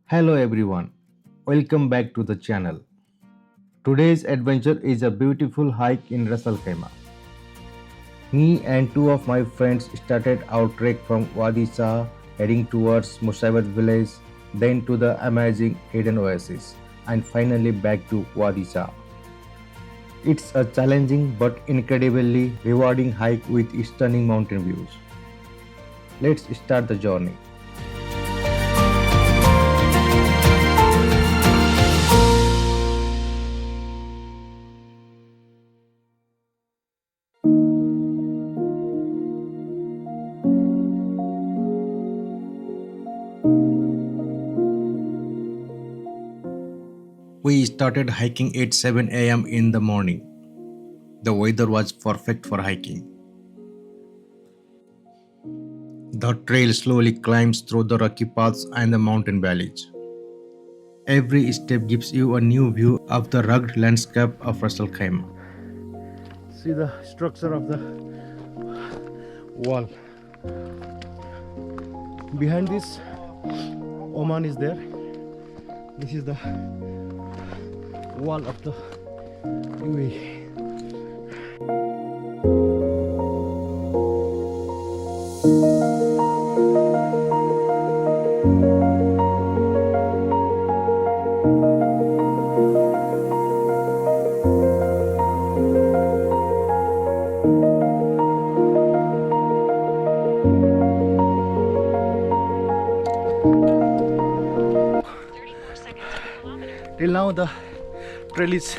Hello everyone, welcome back to the channel. Today's adventure is a beautiful hike in Ras Al Khaimah. Me and two of my friends started our trek from Wadi Shah heading towards Musaibat Village, then to the amazing Hidden Oasis, and finally back to Wadi Shah. It's a challenging but incredibly rewarding hike with stunning mountain views. Let's start the journey. We started hiking at 7 a.m. in the morning. The weather was perfect for hiking. The trail slowly climbs through the rocky paths and the mountain valleys. Every step gives you a new view of the rugged landscape of Ras Al Khaimah. See the structure of the wall. Behind this, Oman is there. This is the wall of the UAE. Till now the trail is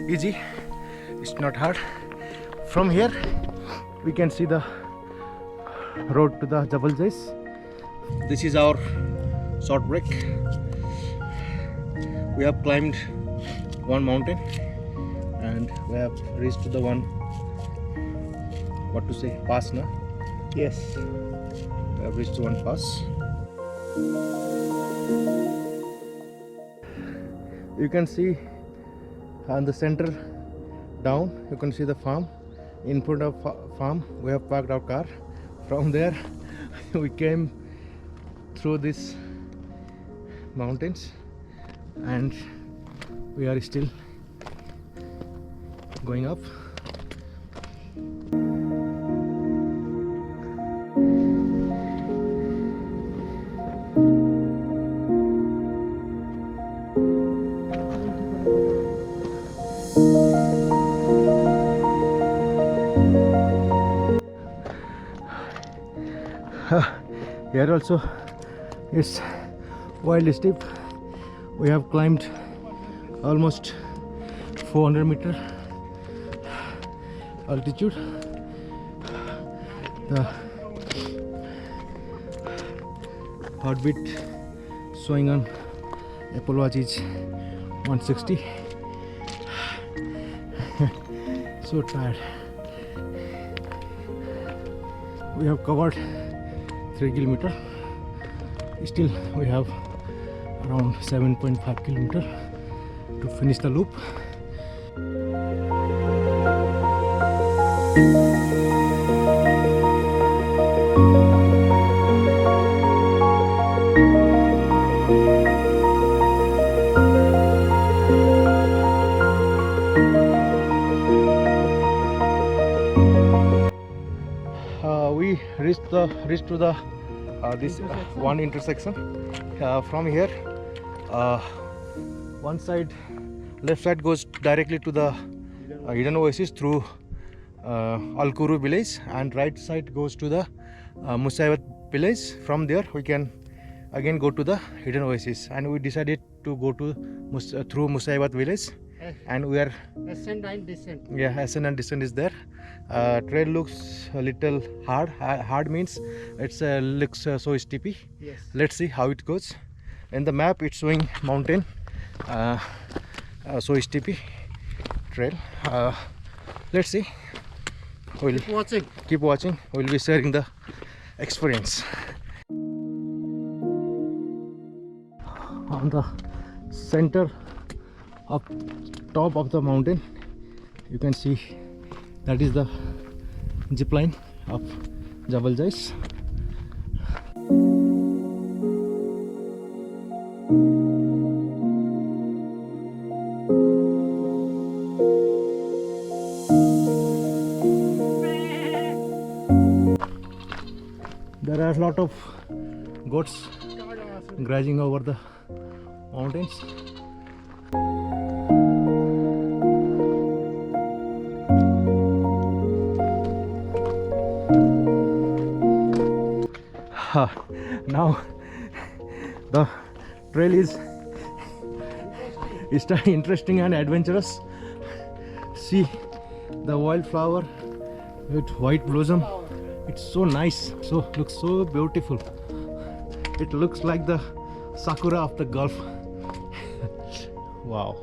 easy, it's not hard. From here we can see the road to the Jabal Jais. This is our short break. We have climbed one mountain and we have reached to the one, what to say, pass now? Yes, we have reached to one pass. You can see on the center down, you can see the farm. In front of farm we have parked our car. From there we came through these mountains and we are still going up. Here also it's wild steep. We have climbed almost 400-meter altitude. The heartbeat showing on Apple Watch is 160. So tired. We have covered 3 kilometers. Still we have around 7.5 kilometers to finish the loop. We reached to the this one intersection. From here, one side, left side goes directly to the Hidden Oasis through Al Kuru village, and right side goes to the Musaibat village. From there we can again go to the Hidden Oasis, and we decided to go to through Musaibat village, and we are ascent and descent. Yeah, ascent and descent is there. Trail looks a little hard. Hard means it's looks so steepy. Yes. Let's see how it goes. In the map it's showing mountain, so steepy trail. Let's see. We'll keep watching. We'll be sharing the experience. On the center of top of the mountain, you can see that is the zip line of Jabal Jais. There are a lot of goats grazing over the mountains. Now the trail is interesting and adventurous. See the wildflower with white blossom. It's so nice, looks so beautiful. It looks like the sakura of the Gulf. Wow.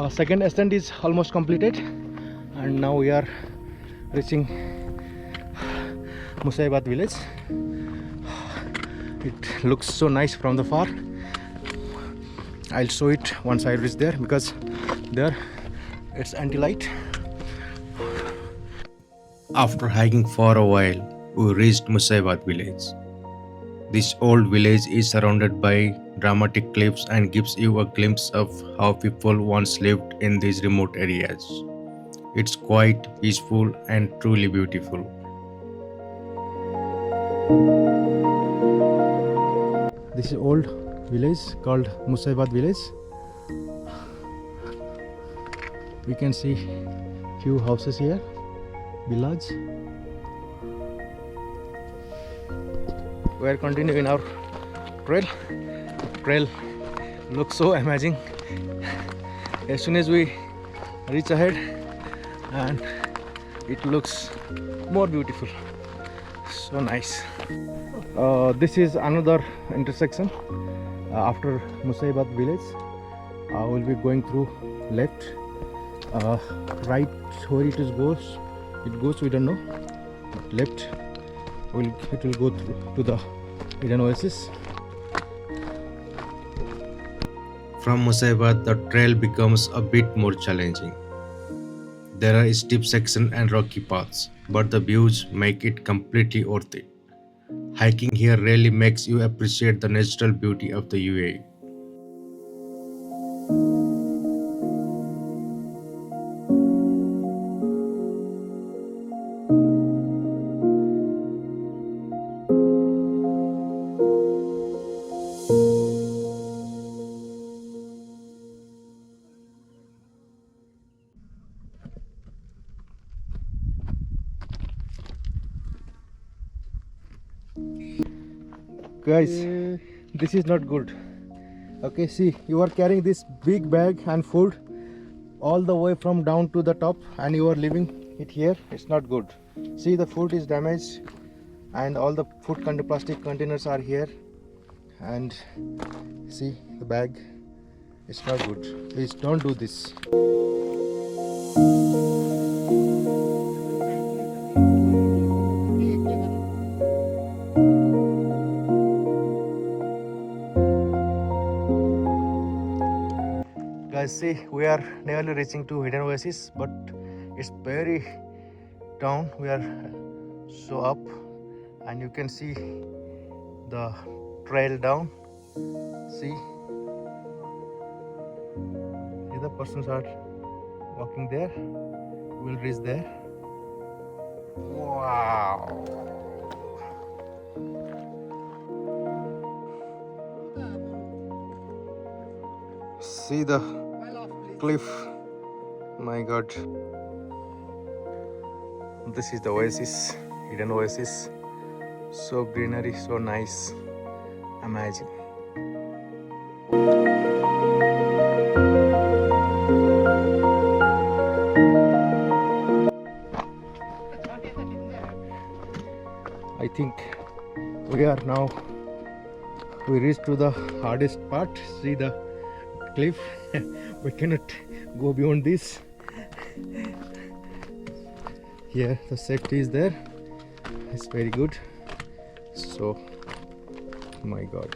Second ascent is almost completed, and now we are reaching Musaibat Village. It looks so nice from the far. I'll show it once I reach there, because there it's anti-light. After hiking for a while, we reached Musaibat Village. This old village is surrounded by dramatic cliffs and gives you a glimpse of how people once lived in these remote areas. It's quite peaceful and truly beautiful. This is old village called Musaibat Village. We can see few houses here, village. We are continuing our trail. Trail looks so amazing. As soon as we reach ahead, and it looks more beautiful. So nice. This is another intersection after Musaibat Village. We'll be going through left, right where it goes we don't know, but left it will go through to the Hidden Oasis. From Musaibat, the trail becomes a bit more challenging. There are steep sections and rocky paths, but the views make it completely worth it. Hiking here really makes you appreciate the natural beauty of the UAE. Guys, this is not good. Okay, see, you are carrying this big bag and food all the way from down to the top, and you are leaving it here. It's not good. See, the food is damaged, and all the plastic containers are here, and see the bag. It's not good. Please don't do this. Guys, see, we are nearly reaching to Hidden Oasis, but it's very down. We are so up, and you can see the trail down. See, the other persons are walking there. We'll reach there. Wow. See the cliff. My God. This is the oasis, Hidden Oasis. So greenery, so nice. Amazing. I think we are now, we reached to the hardest part. See the cliff. We cannot go beyond this. Here the safety is there. It's very good. So, my God.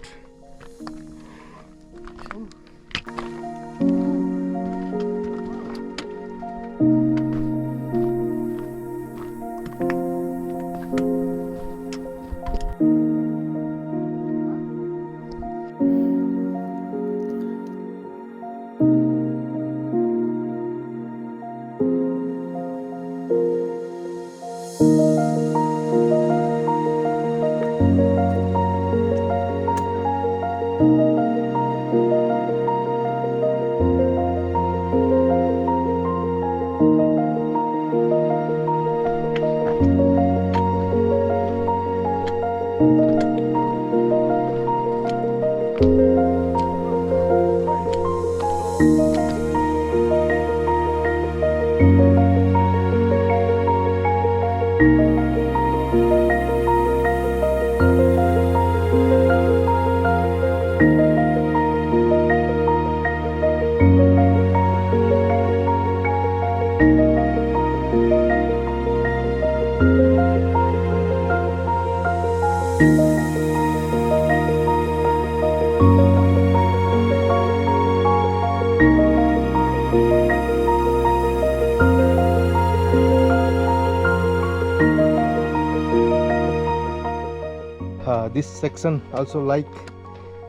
This section also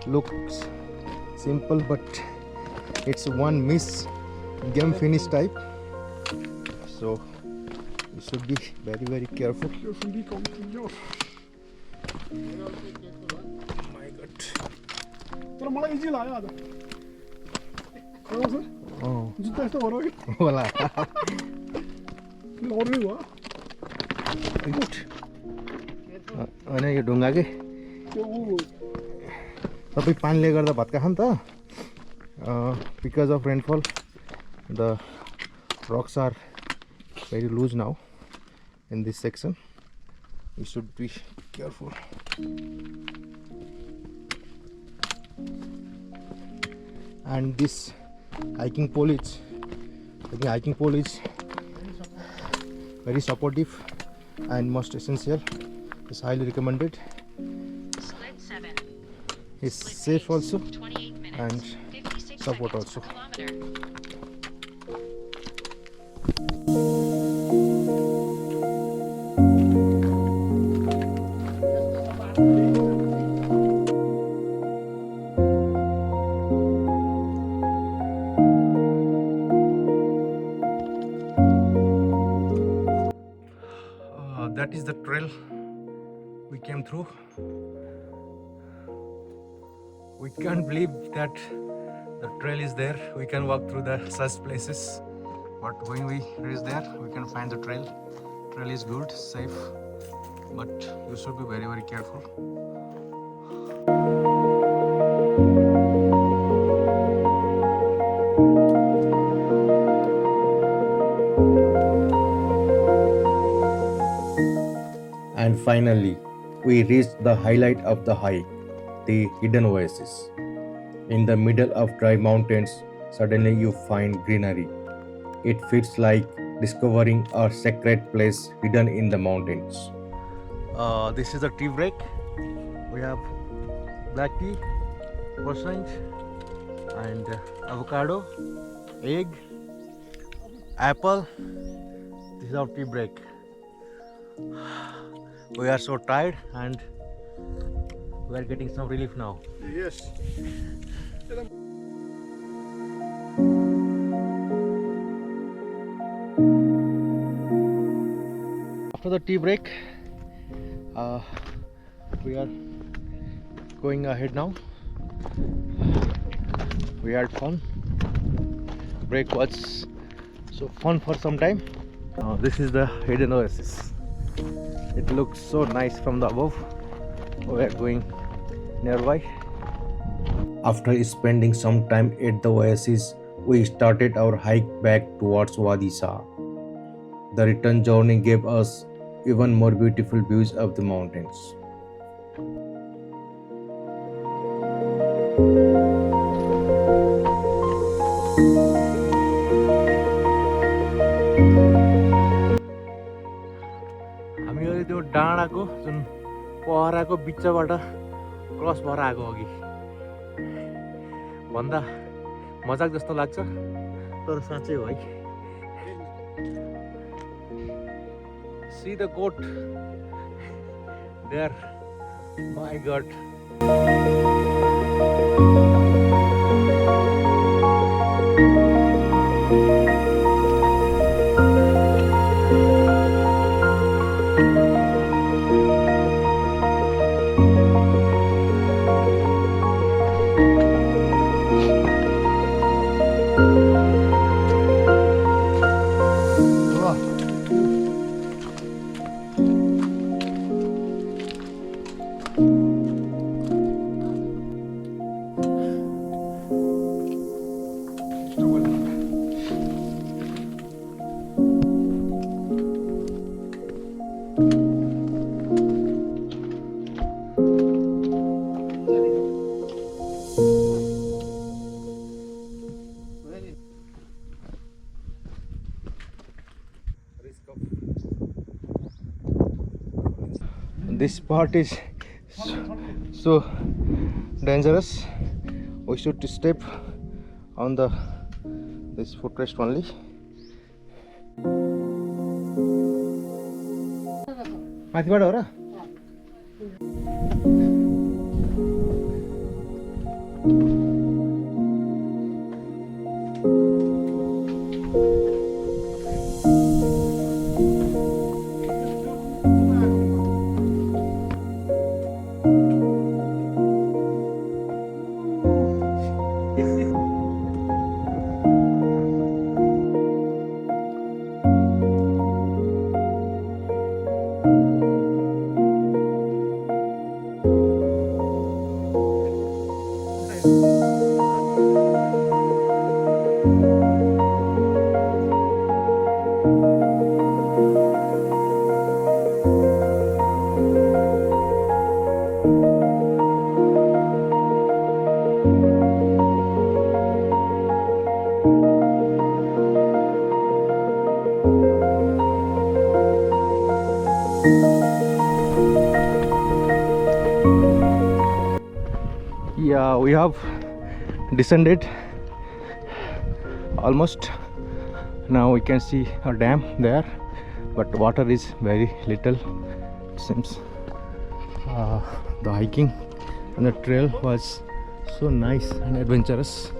looks simple, but it's one miss game finish type, so you should be very careful. My God. Oh. Voilà. Good. होइन यो ढुङ्गा के सबै पानीले गर्दा भत्का छ नि त because of rainfall the rocks are very loose now in this section. You should be careful. And this hiking pole is, I think hiking pole is very supportive and most essential. It's highly recommended. It's safe also and support also. That is the trail we came through. We can't believe that the trail is there. We can walk through the such places, but when we reach there, we can find the trail. Trail is good, safe, but you should be very careful. And finally, we reached the highlight of the hike, the Hidden Oasis. In the middle of dry mountains, suddenly you find greenery. It feels like discovering a sacred place hidden in the mountains. This is a tea break. We have black tea, croissant, and avocado, egg, apple. This is our tea break. We are so tired and we are getting some relief now. Yes. After the tea break, we are going ahead now. We had fun. Break was so fun for some time. This is the Hidden Oasis. It looks so nice from the above. We are going nearby. After spending some time at the oasis, we started our hike back towards Wadi Shah. The return journey gave us even more beautiful views of the mountains. हामी अहिले त्यो डाँडाको जुन पहराको बिचबाट cross भएर आएको अघि भन्दा मजाक जस्तो लाग्छ तर साँच्चै हो है see the goat there my god This part is so dangerous. We should step on this footrest only. माथिबाट हो र Yeah, we have descended almost. Now we can see a dam there, but water is very little. It seems the hiking and the trail was so nice and adventurous.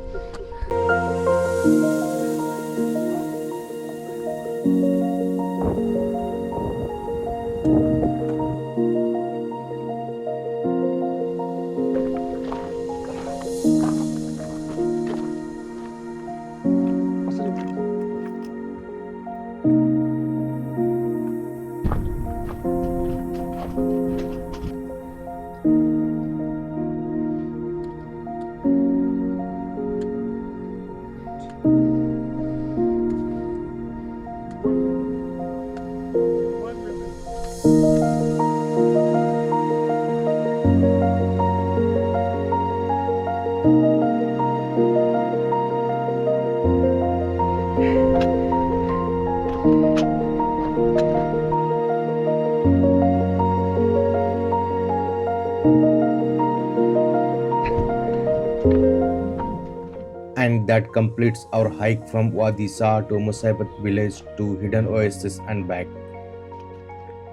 And that completes our hike from Wadi Shah to Musaibat Village to Hidden Oasis and back.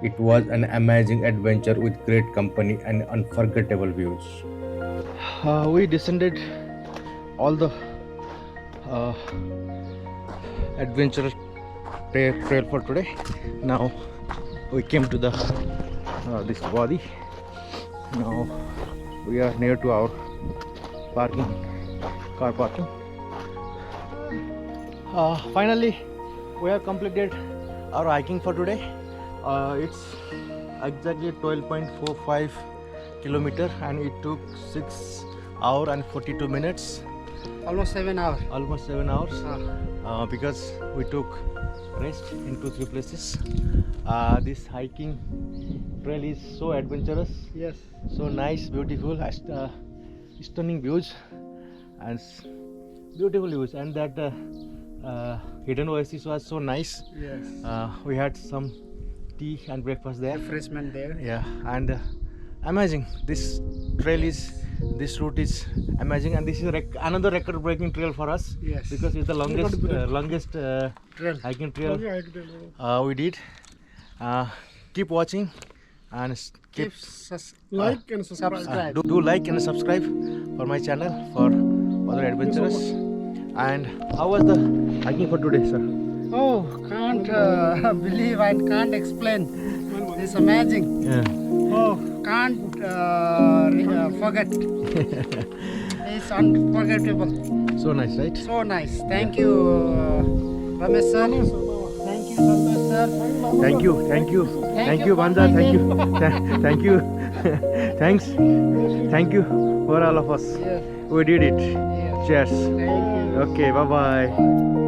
It was an amazing adventure with great company and unforgettable views. We descended all the adventure trail for today. Now we came to the this wadi. Now we are near to our car parking. Finally we have completed our hiking for today. It's exactly 12.45 kilometer and it took 6 hours and 42 minutes. Almost 7 hours. Almost 7 hours. because we took rest in 2-3 places. This hiking trail is so adventurous. Yes. So nice, beautiful, stunning views and beautiful views, and that Hidden Oasis was so nice. Yes. We had some tea and breakfast there. Refreshment there. Yeah, and amazing. This trail is, this route is amazing, and this is another record-breaking trail for us. Yes. Because it's the longest Trail. hiking trail we did. Keep watching and keep Like and subscribe. do like and subscribe for my channel for other adventures. And how was the hiking for today, sir? Oh, can't believe I can't explain. It's amazing. Yeah. Oh, can't forget. It's unforgettable. So nice, right? So nice. Thank you, Ramesh sir. Thank you, Santosh sir. Thank you, thank you, Banda, thank you, thank you, thanks, thank you for all of us. Yes. We did it. Yes. Cheers. Thank you. Okay, bye bye.